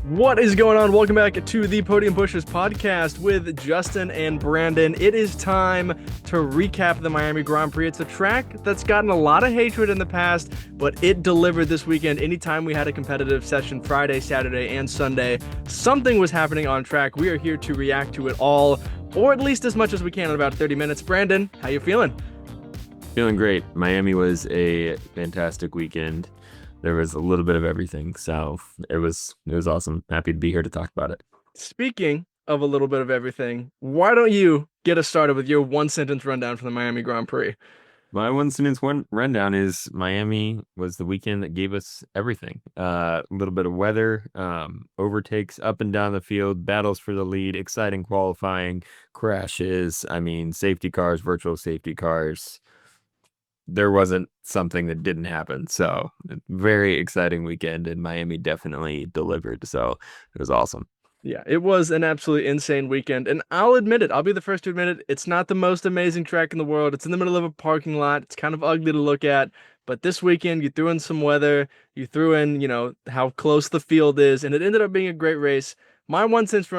What is going on? Welcome back to the Podium Pushers podcast with Justin and Brandon. It is time to recap the Miami Grand Prix. It's a track that's gotten a lot of hatred in the past, but it delivered this weekend. Anytime we had a competitive session, Friday, Saturday, and Sunday, something was happening on track. We are here to react to it all, or at least as much as we can in about 30 minutes. Brandon, how you feeling? Feeling great. Miami was a fantastic weekend. There was a little bit of everything, so it was awesome. Happy to be here to talk about it. Speaking of a little bit of everything, why don't you get us started with your one-sentence rundown for the Miami Grand Prix? My one rundown is Miami was the weekend that gave us everything. A little bit of weather, overtakes up and down the field, battles for the lead, exciting qualifying, crashes. I mean, safety cars, virtual safety cars. There wasn't something that didn't happen. So very exciting weekend, and Miami definitely delivered. So it was awesome. Yeah, it was an absolutely insane weekend, and I'll admit it. I'll be the first to admit it. It's not the most amazing track in the world. It's in the middle of a parking lot. It's kind of ugly to look at. But this weekend, you threw in some weather. You threw in, how close the field is, and it ended up being a great race. My one sentence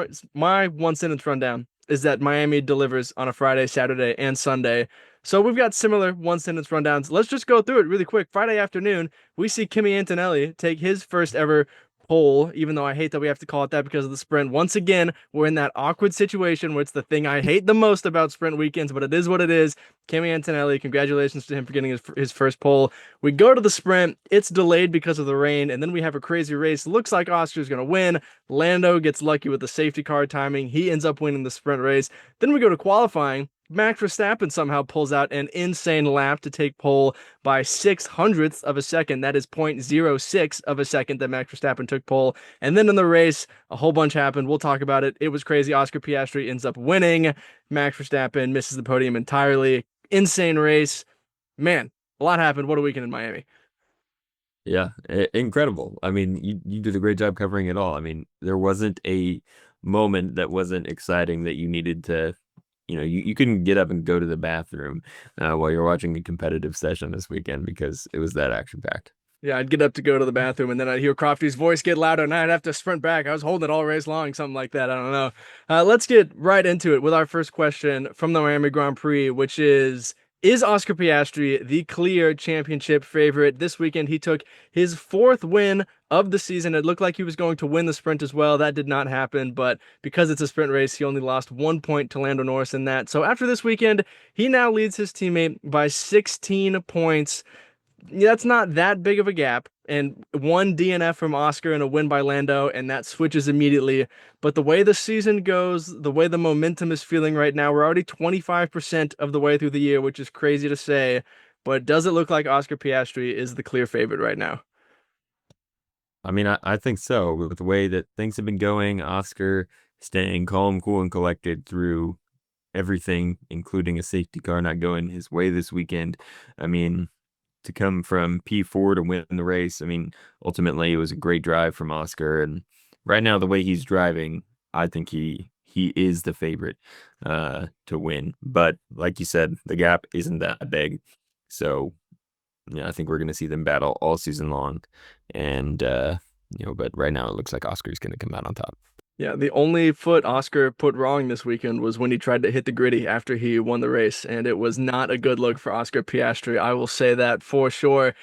rundown is that Miami delivers on a Friday, Saturday, and Sunday. So we've got similar one sentence rundowns. Let's just go through it really quick. Friday afternoon, we see Kimi Antonelli take his first ever pole, even though I hate that we have to call it that because of the sprint. Once again, we're in that awkward situation where it's the thing I hate the most about sprint weekends, but it is what it is. Kimi Antonelli, congratulations to him for getting his first pole. We go to the sprint. It's delayed because of the rain, and then we have a crazy race. Looks like Oscar's going to win. Lando gets lucky with the safety car timing. He ends up winning the sprint race. Then we go to qualifying. Max Verstappen somehow pulls out an insane lap to take pole by 600ths of a second. That is 0.06 of a second that Max Verstappen took pole. And then in the race, a whole bunch happened. We'll talk about it. It was crazy. Oscar Piastri ends up winning. Max Verstappen misses the podium entirely. Insane race. Man, a lot happened. What a weekend in Miami. Yeah, incredible. I mean, you did a great job covering it all. I mean, there wasn't a moment that wasn't exciting that you needed to, you couldn't get up and go to the bathroom while you're watching a competitive session this weekend because it was that action packed. Yeah, I'd get up to go to the bathroom, and then I'd hear Crofty's voice get louder, and I'd have to sprint back. I was holding it all race long, something like that. I don't know. Let's get right into it with our first question from the Miami Grand Prix, which is Oscar Piastri the clear championship favorite? This weekend, he took his fourth win of the season. It looked like he was going to win the sprint as well. That did not happen, but because it's a sprint race, he only lost 1 point to Lando Norris in that. So after this weekend, he now leads his teammate by 16 points. That's not that big of a gap, and one DNF from Oscar and a win by Lando, and that switches immediately. But the way the season goes, the way the momentum is feeling right now, we're already 25% of the way through the year, which is crazy to say, but does it look like Oscar Piastri is the clear favorite right now? I mean, I think so. With the way that things have been going, Oscar staying calm, cool, and collected through everything, including a safety car not going his way this weekend. I mean, to come from P4 to win the race. I mean, ultimately it was a great drive from Oscar, and right now the way he's driving, I think he is the favorite to win. But like you said, the gap isn't that big, so yeah, I think we're going to see them battle all season long, and but right now it looks like Oscar's going to come out on top. Yeah, the only foot Oscar put wrong this weekend was when he tried to hit the gritty after he won the race, and it was not a good look for Oscar Piastri. I will say that for sure.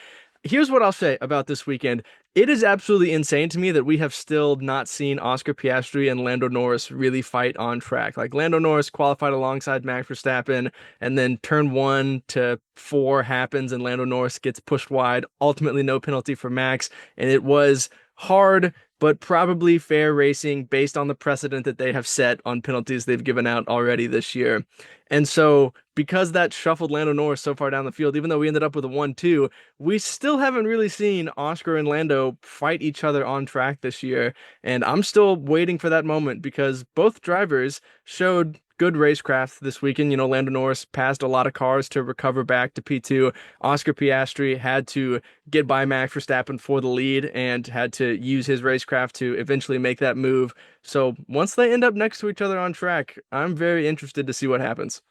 Here's what I'll say about this weekend. It is absolutely insane to me that we have still not seen Oscar Piastri and Lando Norris really fight on track. Like Lando Norris qualified alongside Max Verstappen, and then turn 1 to 4 happens, and Lando Norris gets pushed wide. Ultimately, no penalty for Max, and it was hard but probably fair racing based on the precedent that they have set on penalties they've given out already this year. And so, because that shuffled Lando Norris so far down the field, even though we ended up with a 1-2, we still haven't really seen Oscar and Lando fight each other on track this year. And I'm still waiting for that moment because both drivers showed good racecraft this weekend. Lando Norris passed a lot of cars to recover back to P2. Oscar Piastri had to get by Max Verstappen for the lead and had to use his racecraft to eventually make that move. So once they end up next to each other on track, I'm very interested to see what happens.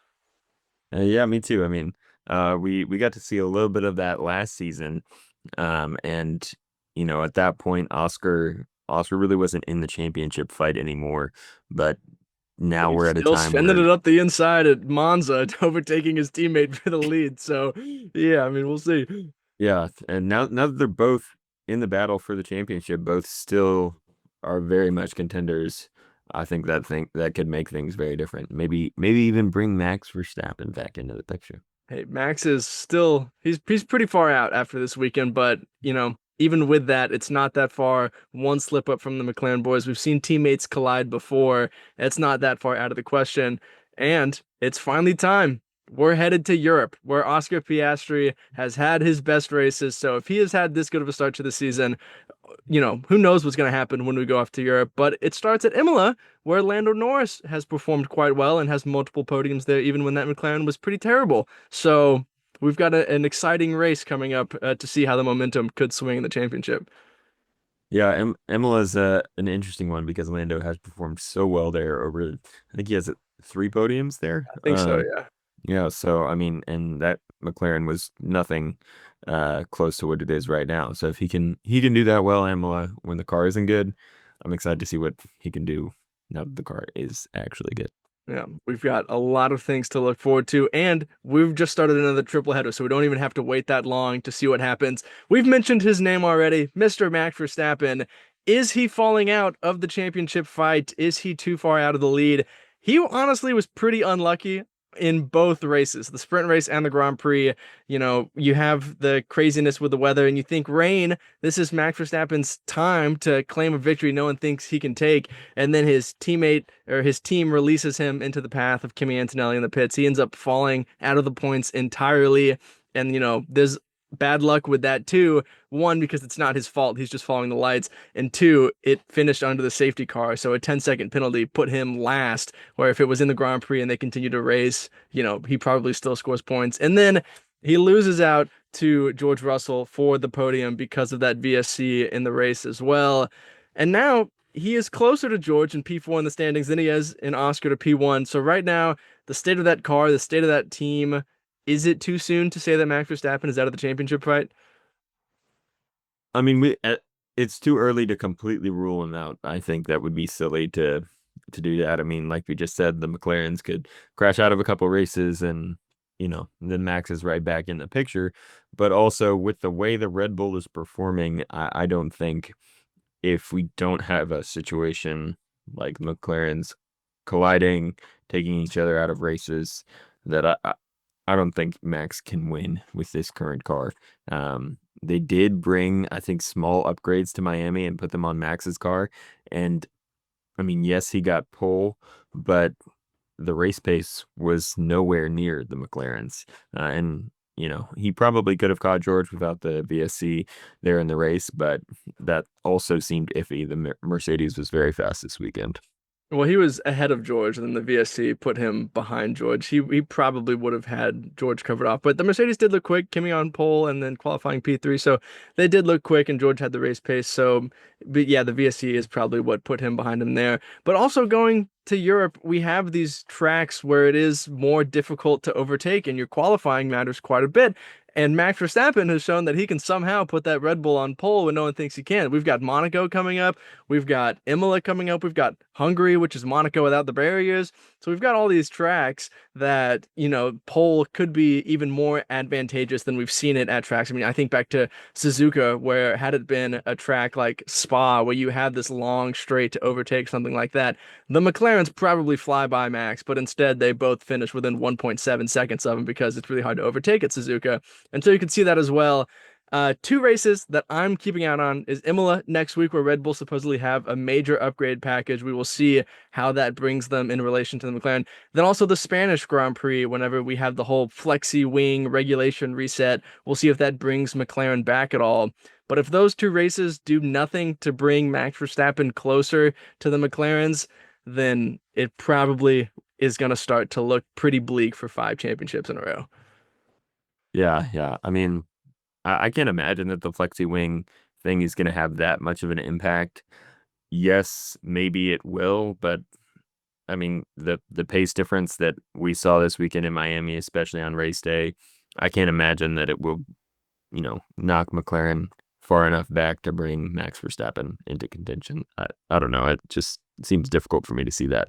Yeah, me too. I mean, we got to see a little bit of that last season, and at that point, Oscar Oscar really wasn't in the championship fight anymore. But now He's we're at a still time sending where, it up the inside at Monza, overtaking his teammate for the lead. So, yeah, I mean, we'll see. yeah, and now that they're both in the battle for the championship, both still are very much contenders. I think that could make things very different. Maybe even bring Max Verstappen back into the picture. Hey, Max is still he's pretty far out after this weekend, but even with that, it's not that far. One slip up from the McLaren boys. We've seen teammates collide before. It's not that far out of the question. And it's finally time. We're headed to Europe, where Oscar Piastri has had his best races. So if he has had this good of a start to the season, who knows what's going to happen when we go off to Europe. But it starts at Imola, where Lando Norris has performed quite well and has multiple podiums there, even when that McLaren was pretty terrible. So we've got an exciting race coming up to see how the momentum could swing in the championship. Yeah, Emela's an interesting one because Lando has performed so well there over. I think he has 3 podiums there. I think so, yeah. Yeah, so I mean, and that McLaren was nothing close to what it is right now. So if he can do that well, Imola, when the car isn't good, I'm excited to see what he can do now that the car is actually good. Yeah, we've got a lot of things to look forward to, and we've just started another triple header, so we don't even have to wait that long to see what happens. We've mentioned his name already, Mr. Max Verstappen. Is he falling out of the championship fight? Is he too far out of the lead? He honestly was pretty unlucky in both races, the sprint race and the Grand Prix. You have the craziness with the weather, and you think rain, this is Max Verstappen's time to claim a victory no one thinks he can take. And then his teammate or his team releases him into the path of Kimi Antonelli in the pits. He ends up falling out of the points entirely. And, there's bad luck with that too. One, because it's not his fault. He's just following the lights. And two, it finished under the safety car. So a 10-second penalty put him last, where if it was in the Grand Prix and they continue to race, he probably still scores points. And then he loses out to George Russell for the podium because of that VSC in the race as well. And now he is closer to George in P4 in the standings than he is in Oscar to P1. So right now, the state of that car, the state of that team, is it too soon to say that Max Verstappen is out of the championship fight? I mean, it's too early to completely rule him out. I think that would be silly to do that. I mean, like we just said, the McLarens could crash out of a couple races and then Max is right back in the picture. But also with the way the Red Bull is performing, I don't think if we don't have a situation like McLaren's colliding, taking each other out of races, that I don't think Max can win with this current car. They did bring, I think, small upgrades to Miami and put them on Max's car. And I mean, yes, he got pole, but the race pace was nowhere near the McLaren's. And he probably could have caught George without the VSC there in the race, but that also seemed iffy. The Mercedes was very fast this weekend. Well, he was ahead of George, and then the VSC put him behind George. He probably would have had George covered off, but the Mercedes did look quick. Kimi on pole and then qualifying P3, so they did look quick, and George had the race pace. So, but yeah, the VSC is probably what put him behind him there. But also going to Europe, we have these tracks where it is more difficult to overtake, and your qualifying matters quite a bit. And Max Verstappen has shown that he can somehow put that Red Bull on pole when no one thinks he can. We've got Monaco coming up. We've got Imola coming up. We've got Hungary, which is Monaco without the barriers. So we've got all these tracks that, pole could be even more advantageous than we've seen it at tracks. I mean, I think back to Suzuka, where had it been a track like Spa, where you had this long straight to overtake something like that, the McLarens probably fly by Max, but instead they both finish within 1.7 seconds of him because it's really hard to overtake at Suzuka. And so you can see that as well. Two races that I'm keeping out on is Imola next week, where Red Bull supposedly have a major upgrade package. We will see how that brings them in relation to the McLaren. Then also the Spanish Grand Prix, whenever we have the whole flexi wing regulation reset, we'll see if that brings McLaren back at all. But if those two races do nothing to bring Max Verstappen closer to the McLarens, then it probably is going to start to look pretty bleak for 5 championships in a row. Yeah, yeah. I mean, I can't imagine that the flexi wing thing is going to have that much of an impact. Yes, maybe it will, but I mean, the pace difference that we saw this weekend in Miami, especially on race day, I can't imagine that it will, knock McLaren far enough back to bring Max Verstappen into contention. I don't know. It just seems difficult for me to see that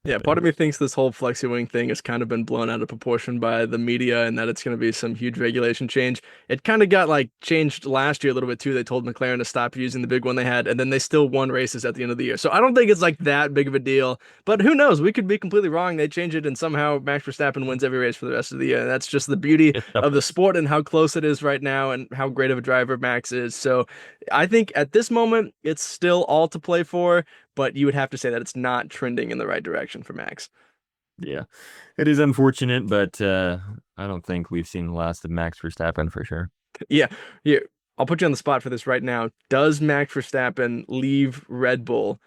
Yeah, part happen. of me thinks this whole flexi wing thing has kind of been blown out of proportion by the media and that it's going to be some huge regulation change. It kind of got like changed last year a little bit too. They told McLaren to stop using the big one they had, and then they still won races at the end of the year. So I don't think it's like that big of a deal, but who knows? We could be completely wrong. They change it and somehow Max Verstappen wins every race for the rest of the year. And that's just the beauty of the sport and how close it is right now and how great of a driver Max is. So I think at this moment, it's still all to play for, but you would have to say that it's not trending in the right direction for Max. Yeah, it is unfortunate, but I don't think we've seen the last of Max Verstappen for sure. Yeah, here, I'll put you on the spot for this right now. Does Max Verstappen leave Red Bull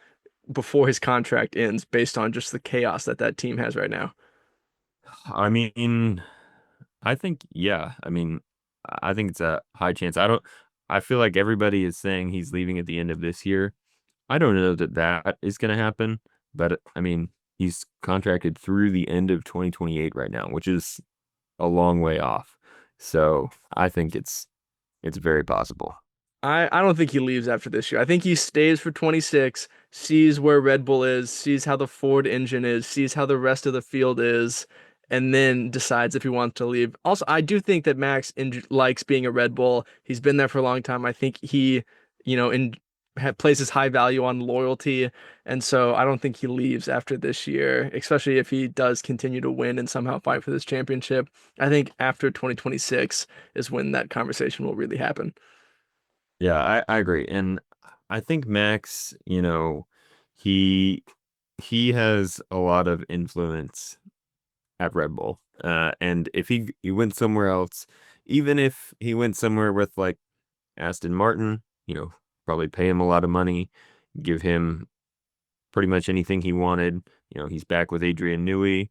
before his contract ends based on just the chaos that that team has right now? I mean, I think, yeah. I mean, I think it's a high chance. I feel like everybody is saying he's leaving at the end of this year. I don't know that that is going to happen, but I mean, he's contracted through the end of 2028 right now, which is a long way off. So I think it's very possible. I don't think he leaves after this year. I think he stays for 26, sees where Red Bull is, sees how the Ford engine is, sees how the rest of the field is, and then decides if he wants to leave. Also, I do think that likes being a Red Bull. He's been there for a long time. I think he, you know, places high value on loyalty, and so I don't think he leaves after this year, especially if he does continue to win and somehow fight for this championship. I think after 2026 is when that conversation will really happen. Yeah, I agree. And I think Max, he he has a lot of influence at Red Bull. And if he went somewhere else, even if he went somewhere with like Aston Martin, probably pay him a lot of money, give him pretty much anything he wanted. He's back with Adrian Newey,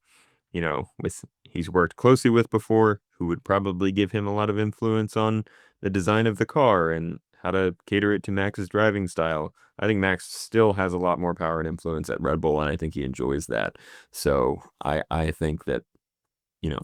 with he's worked closely with before, who would probably give him a lot of influence on the design of the car and how to cater it to Max's driving style. I think Max still has a lot more power and influence at Red Bull, and I think he enjoys that. So I think that, you know,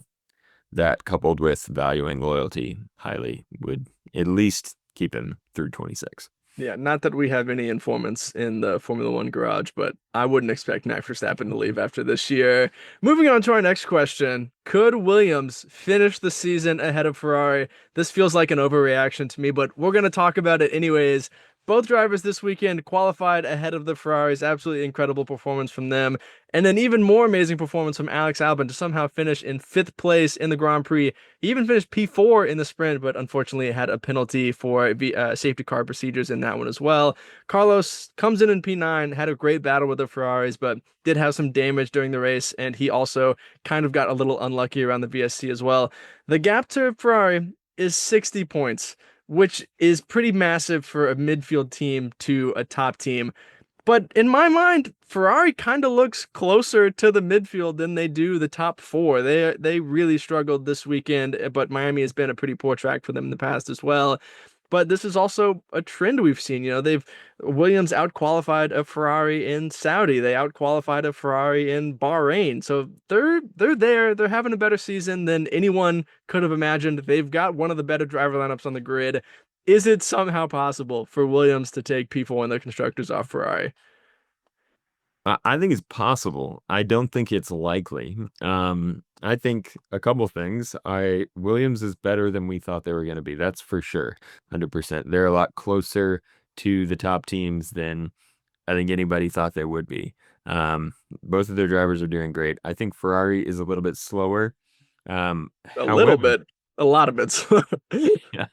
that coupled with valuing loyalty highly would at least keep him through 26. Yeah, not that we have any informants in the Formula One garage, but I wouldn't expect Max Verstappen to leave after this year. Moving on to our next question. Could Williams finish the season ahead of Ferrari? This feels like an overreaction to me, but we're going to talk about it anyways. Both drivers this weekend qualified ahead of the Ferraris. Absolutely incredible performance from them. And an even more amazing performance from Alex Albon to somehow finish in fifth place in the Grand Prix. He even finished P4 in the sprint, but unfortunately had a penalty for safety car procedures in that one as well. Carlos comes in P9, had a great battle with the Ferraris, but did have some damage during the race, and he also kind of got a little unlucky around the VSC as well. The gap to Ferrari is 60 points, which is pretty massive for a midfield team to a top team. But in my mind, Ferrari kind of looks closer to the midfield than they do the top four. They really struggled this weekend, but Miami has been a pretty poor track for them in the past as well. But this is also a trend we've seen. They've Williams outqualified a Ferrari in Saudi. They outqualified a Ferrari in Bahrain. So they're there. They're having a better season than anyone could have imagined. They've got one of the better driver lineups on the grid. Is it somehow possible for Williams to take P4 in their constructors off Ferrari? I think it's possible. I don't think it's likely. I think a couple things. Williams is better than we thought they were going to be. That's for sure. 100%. They're a lot closer to the top teams than I think anybody thought they would be. Both of their drivers are doing great. I think Ferrari is a little bit slower. A little However, bit, a lot of bits. yeah.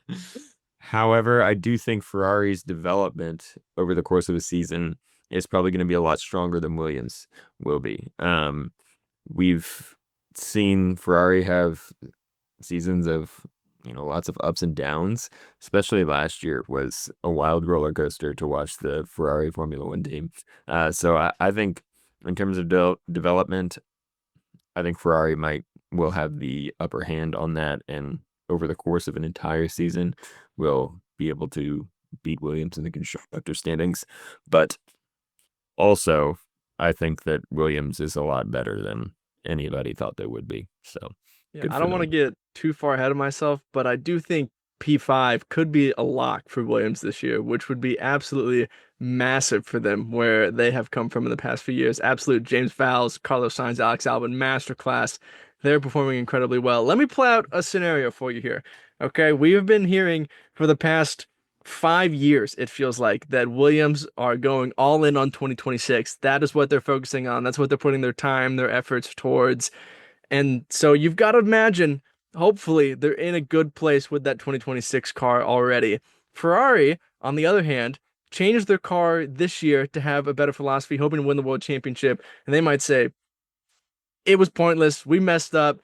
However, I do think Ferrari's development over the course of a season is probably going to be a lot stronger than Williams will be. We've seen Ferrari have seasons of, lots of ups and downs, especially last year was a wild roller coaster to watch the Ferrari Formula One team. So I think in terms of development, I think Ferrari will have the upper hand on that, and over the course of an entire season, will be able to beat Williams in the constructor standings. But also, I think that Williams is a lot better than anybody thought they would be. So Yeah, good I for don't want to them. get too far ahead of myself, but I do think P5 could be a lock for Williams this year, which would be absolutely massive for them where they have come from in the past few years. Absolute James Vowles, Carlos Sainz, Alex Albon, masterclass. They're performing incredibly well. Let me play out a scenario for you here. Okay, we have been hearing for the past 5 years, it feels like, that Williams are going all in on 2026. That is what they're focusing on. That's what they're putting their time, their efforts towards. And so you've got to imagine, hopefully, they're in a good place with that 2026 car already. Ferrari, on the other hand, changed their car this year to have a better philosophy, hoping to win the world championship. And they might say, it was pointless. We messed up.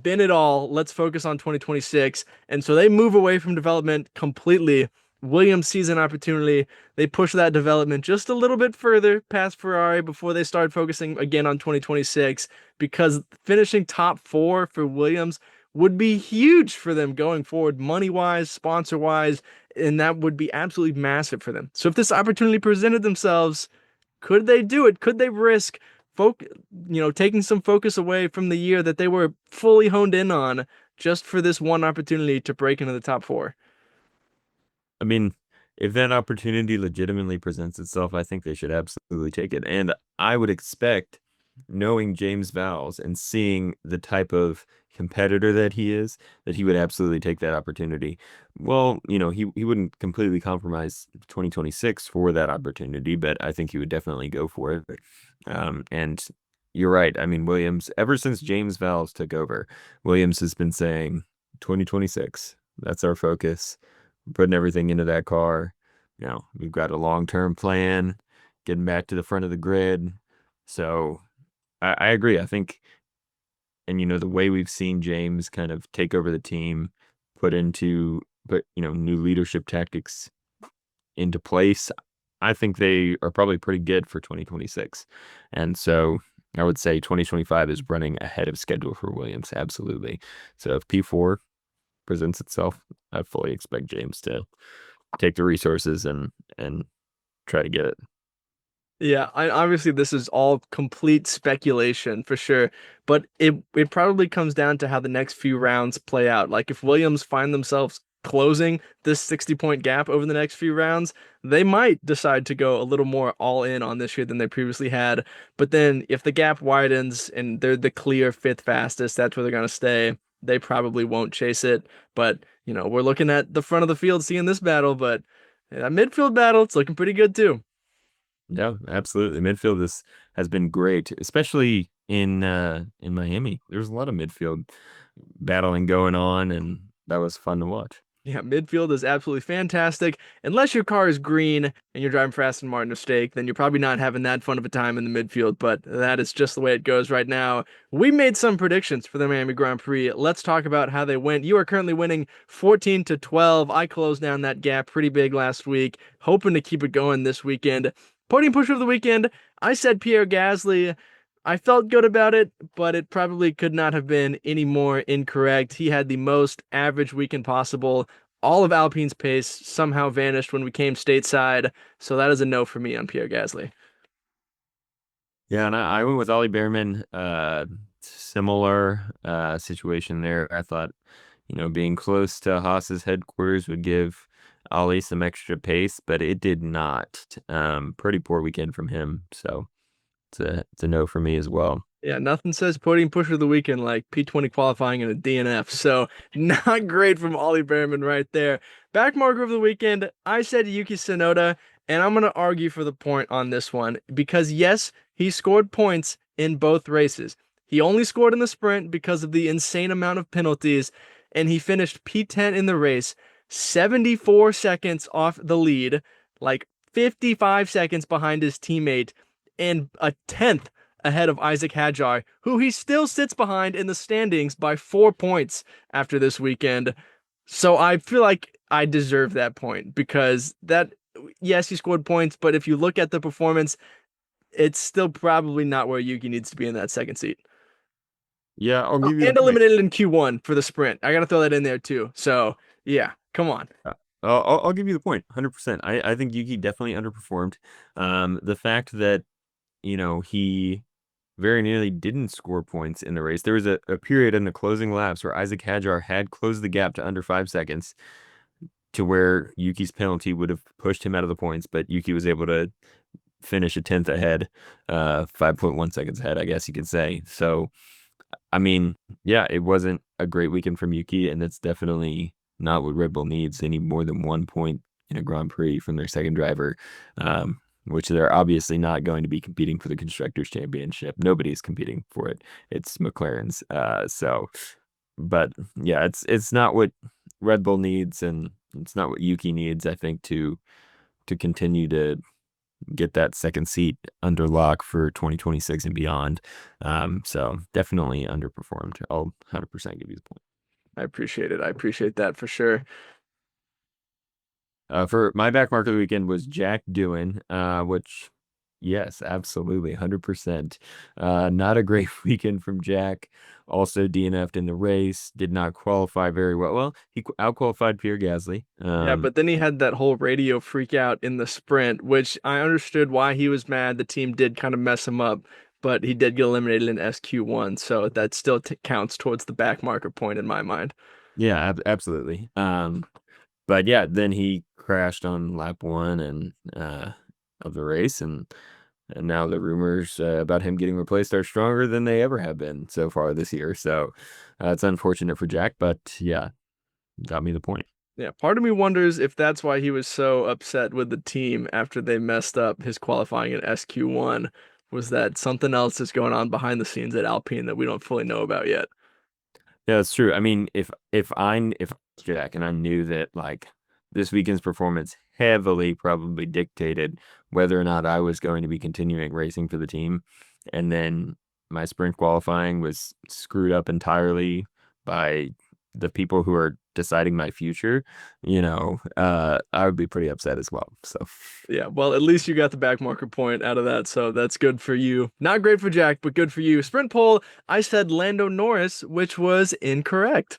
Bin it all. Let's focus on 2026. And so they move away from development completely. Williams sees an opportunity. They push that development just a little bit further past Ferrari before they start focusing again on 2026 because finishing top four for Williams would be huge for them going forward, money wise, sponsor wise, and that would be absolutely massive for them. So if this opportunity presented themselves, could they do it? Could they risk taking some focus away from the year that they were fully honed in on just for this one opportunity to break into the top four? I mean, if that opportunity legitimately presents itself, I think they should absolutely take it. And I would expect, knowing James Vowles and seeing the type of competitor that he is, that he would absolutely take that opportunity. Well, he wouldn't completely compromise 2026 for that opportunity, but I think he would definitely go for it. And you're right. I mean, Williams, ever since James Vowles took over, Williams has been saying 2026, that's our focus. Putting everything into that car. We've got a long-term plan, getting back to the front of the grid. So I agree. I think, and the way we've seen James kind of take over the team, put new leadership tactics into place, I think they are probably pretty good for 2026. And so I would say 2025 is running ahead of schedule for Williams. Absolutely. So if P4 presents itself, I fully expect James to take the resources and try to get it. Yeah, obviously this is all complete speculation for sure, but it probably comes down to how the next few rounds play out. Like if Williams find themselves closing this 60-point gap over the next few rounds, they might decide to go a little more all in on this year than they previously had. But then if the gap widens and they're the clear fifth fastest, that's where they're gonna stay. They probably won't chase it. But, we're looking at the front of the field seeing this battle, but that midfield battle, it's looking pretty good too. Yeah, absolutely. Midfield has been great, especially in Miami. There's a lot of midfield battling going on, and that was fun to watch. Yeah, midfield is absolutely fantastic. Unless your car is green and you're driving for Aston Martin or Stake, then you're probably not having that fun of a time in the midfield, but that is just the way it goes right now. We made some predictions for the Miami Grand Prix. Let's talk about how they went. You are currently winning 14-12. I closed down that gap pretty big last week, hoping to keep it going this weekend. Podium pusher of the weekend, I said Pierre Gasly. I felt good about it, but it probably could not have been any more incorrect. He had the most average weekend possible. All of Alpine's pace somehow vanished when we came stateside, so that is a no for me on Pierre Gasly. Yeah, and I went with Ollie Behrman. Similar situation there. I thought, being close to Haas's headquarters would give Ollie some extra pace, but it did not. Pretty poor weekend from him. So it's a no for me as well. Yeah, nothing says podium pusher of the weekend like P20 qualifying in a DNF. So not great from Ollie Behrman right there. Backmarker of the weekend, I said Yuki Tsunoda, and I'm going to argue for the point on this one because yes, he scored points in both races. He only scored in the sprint because of the insane amount of penalties, and he finished P10 in the race, 74 seconds off the lead, like 55 seconds behind his teammate, and a tenth ahead of Isaac Hadjar, who he still sits behind in the standings by 4 points after this weekend. So I feel like I deserve that point because yes, he scored points, but if you look at the performance, it's still probably not where Yuki needs to be in that second seat. Yeah, I'll Oh, give you the and point. eliminated in Q1 for the sprint. I got to throw that in there too. So yeah, come on. I'll give you the point, 100%. I think Yuki definitely underperformed. The fact that he very nearly didn't score points in the race. There was a period in the closing laps where Isaac Hadjar had closed the gap to under 5 seconds to where Yuki's penalty would have pushed him out of the points, but Yuki was able to finish a tenth ahead, 5.1 seconds ahead, I guess you could say. So, I mean, yeah, it wasn't a great weekend from Yuki, and that's definitely not what Red Bull needs. They need more than 1 point in a Grand Prix from their second driver, which they're obviously not going to be competing for the Constructors' Championship. Nobody's competing for it. It's McLaren's. But yeah, it's not what Red Bull needs, and it's not what Yuki needs, I think, to continue to get that second seat under lock for 2026 and beyond. So definitely underperformed. I'll 100% give you the point. I appreciate it. I appreciate that for sure. For my back mark of the weekend was Jack Doohan, which, yes, absolutely, 100%. Not a great weekend from Jack. Also DNF'd in the race, did not qualify very well. Well, he outqualified Pierre Gasly. Yeah, but then he had that whole radio freak out in the sprint, which I understood why he was mad. The team did kind of mess him up, but he did get eliminated in SQ1, so that still counts towards the back marker point in my mind. Yeah, absolutely. But yeah, then he crashed on lap one and of the race, and now the rumors about him getting replaced are stronger than they ever have been so far this year. So it's unfortunate for Jack, but yeah, got me the point. Yeah, part of me wonders if that's why he was so upset with the team after they messed up his qualifying in SQ1. Was that something else that's going on behind the scenes at Alpine that we don't fully know about yet? Yeah, that's true. I mean, if I was Jack and I knew that like this weekend's performance heavily probably dictated whether or not I was going to be continuing racing for the team, and then my sprint qualifying was screwed up entirely by the people who are deciding my future, I would be pretty upset as well. So Yeah, well, at least you got the back marker point out of that, so that's good for you. Not great for Jack, but good for you. Sprint poll, I said Lando Norris, which was incorrect.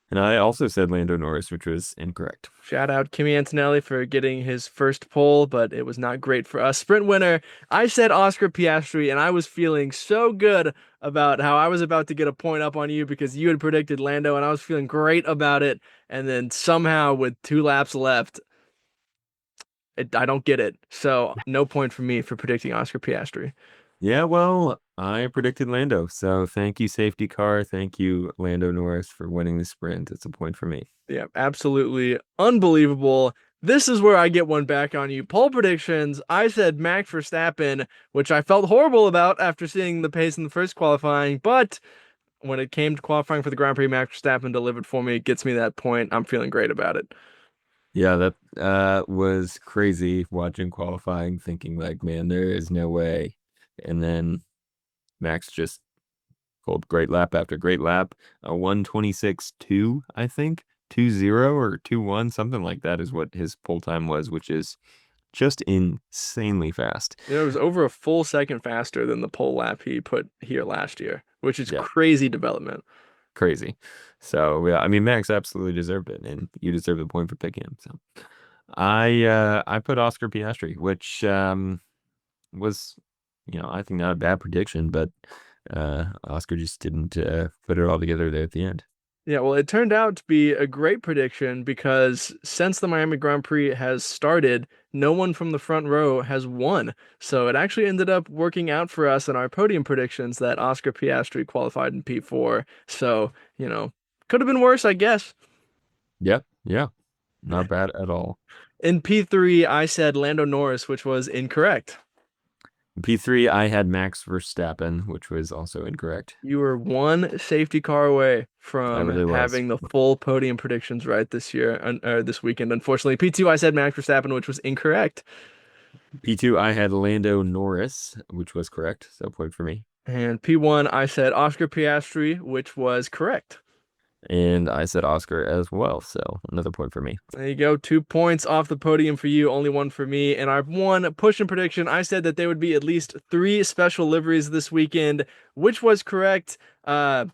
and I also said Lando Norris, which was incorrect. Shout out Kimi Antonelli for getting his first pole, but it was not great for us. Sprint winner, I said Oscar Piastri, and I was feeling so good about how I was about to get a point up on you because you had predicted Lando, and I was feeling great about it. And then somehow, with 2 laps left, I don't get it. So no point for me for predicting Oscar Piastri. Yeah, well, I predicted Lando. So thank you, safety car. Thank you, Lando Norris, for winning the sprint. It's a point for me. Yeah, absolutely unbelievable. This is where I get one back on you. Poll predictions. I said Max Verstappen, which I felt horrible about after seeing the pace in the first qualifying. But when it came to qualifying for the Grand Prix, Max Verstappen delivered for me. It gets me that point. I'm feeling great about it. Yeah, that was crazy watching qualifying, thinking like, man, there is no way. And then Max just pulled great lap after great lap. A 1:26.2, I think. 2:0 or 2:1, something like that is what his pull time was, which is just insanely fast. It was over a full second faster than the pole lap he put here last year, which is Yeah, crazy development. crazy. So yeah, I mean Max absolutely deserved it, and you deserve the point for picking him. So I put Oscar Piastri, which was, I think not a bad prediction, but Oscar just didn't put it all together there at the end. Yeah, well, it turned out to be a great prediction because since the Miami Grand Prix has started, no one from the front row has won. So it actually ended up working out for us in our podium predictions that Oscar Piastri qualified in P4. So, could have been worse, I guess. Yeah, yeah, not bad at all. In P3, I said Lando Norris, which was incorrect. P3, I had Max Verstappen, which was also incorrect. You were one safety car away I from really was. having the full podium predictions right this year, or this weekend. Unfortunately, P2, I said Max Verstappen, which was incorrect. P2, I had Lando Norris, which was correct. So point for me. And P1, I said Oscar Piastri, which was correct. And I said Oscar as well. So another point for me. There you go. 2 points off the podium for you, only one for me. And our one push and prediction, I said that there would be at least 3 special liveries this weekend, which was correct. 2 of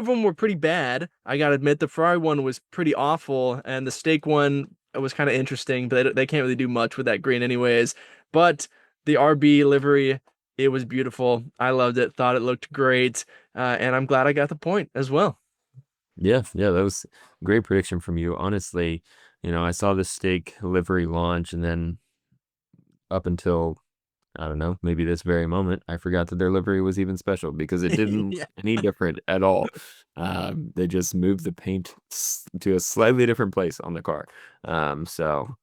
them were pretty bad. I gotta admit, the Ferrari one was pretty awful, and the steak one was kind of interesting, but they can't really do much with that green anyways. But the RB livery It was beautiful. I loved it. Thought it looked great. And I'm glad I got the point as well. Yeah, yeah, that was a great prediction from you. Honestly, I saw the steak livery launch, and then up until I don't know, maybe this very moment, I forgot that their livery was even special because it didn't look Yeah. any different at all. They just moved the paint to a slightly different place on the car. So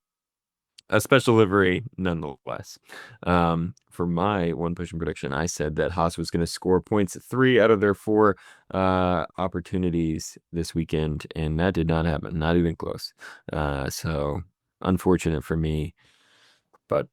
a special livery nonetheless. For my one pushing prediction, I said that Haas was going to score points 3 out of their 4 opportunities this weekend, and that did not happen, not even close. So unfortunate for me, but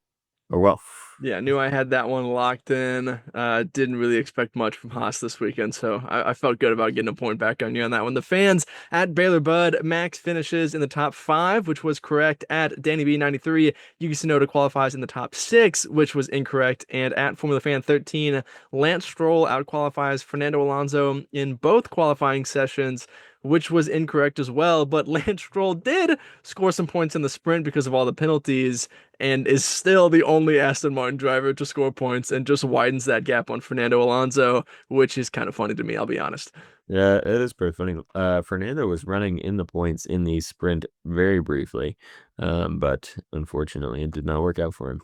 oh well. Yeah, knew I had that one locked in. Didn't really expect much from Haas this weekend, so I felt good about getting a point back on you on that one. The fans at Baylor Bud, Max finishes in the top 5, which was correct. At Danny B93, Yuki Tsunoda qualifies in the top 6, which was incorrect. And at Formula Fan 13, Lance Stroll outqualifies Fernando Alonso in both qualifying sessions, which was incorrect as well. But Lance Stroll did score some points in the sprint because of all the penalties and is still the only Aston Martin driver to score points and just widens that gap on Fernando Alonso, which is kind of funny to me, I'll be honest. Yeah, it is pretty funny. Fernando was running in the points in the sprint very briefly, but unfortunately, it did not work out for him.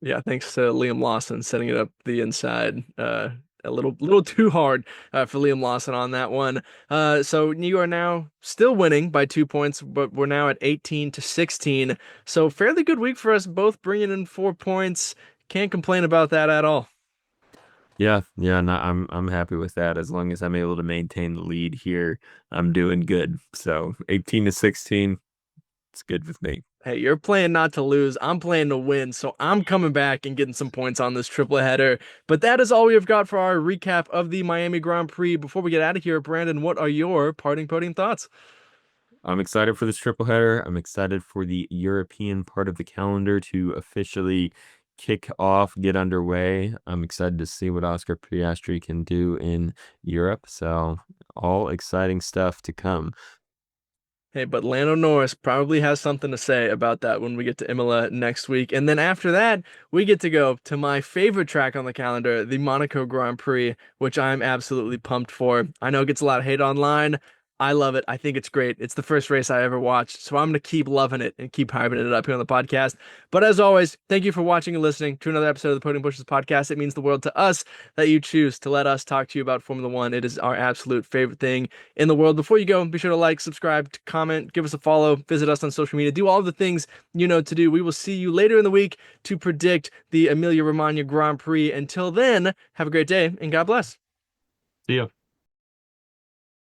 Yeah, thanks to Liam Lawson setting it up the inside. A little too hard for Liam Lawson on that one. So you are now still winning by 2 points, but we're now at 18-16. So fairly good week for us, both bringing in 4 points. Can't complain about that at all. Yeah, yeah, no, I'm happy with that. As long as I'm able to maintain the lead here, I'm doing good. So 18-16, it's good with me. Hey, you're playing not to lose. I'm playing to win. So I'm coming back and getting some points on this triple header. But that is all we have got for our recap of the Miami Grand Prix. Before we get out of here, Brandon, what are your parting podium thoughts? I'm excited for this triple header. I'm excited for the European part of the calendar to officially kick off, get underway. I'm excited to see what Oscar Piastri can do in Europe. So, all exciting stuff to come. Hey, but Lando Norris probably has something to say about that when we get to Imola next week. And then after that, we get to go to my favorite track on the calendar, the Monaco Grand Prix, which I'm absolutely pumped for. I know it gets a lot of hate online. I love it. I think it's great. It's the first race I ever watched, so I'm going to keep loving it and keep hyping it up here on the podcast. But as always, thank you for watching and listening to another episode of the Podium Pushers podcast. It means the world to us that you choose to let us talk to you about Formula One. It is our absolute favorite thing in the world. Before you go, be sure to like, subscribe, comment, give us a follow, visit us on social media, do all the things you know to do. We will see you later in the week to predict the Emilia Romagna Grand Prix. Until then, have a great day and God bless. See ya.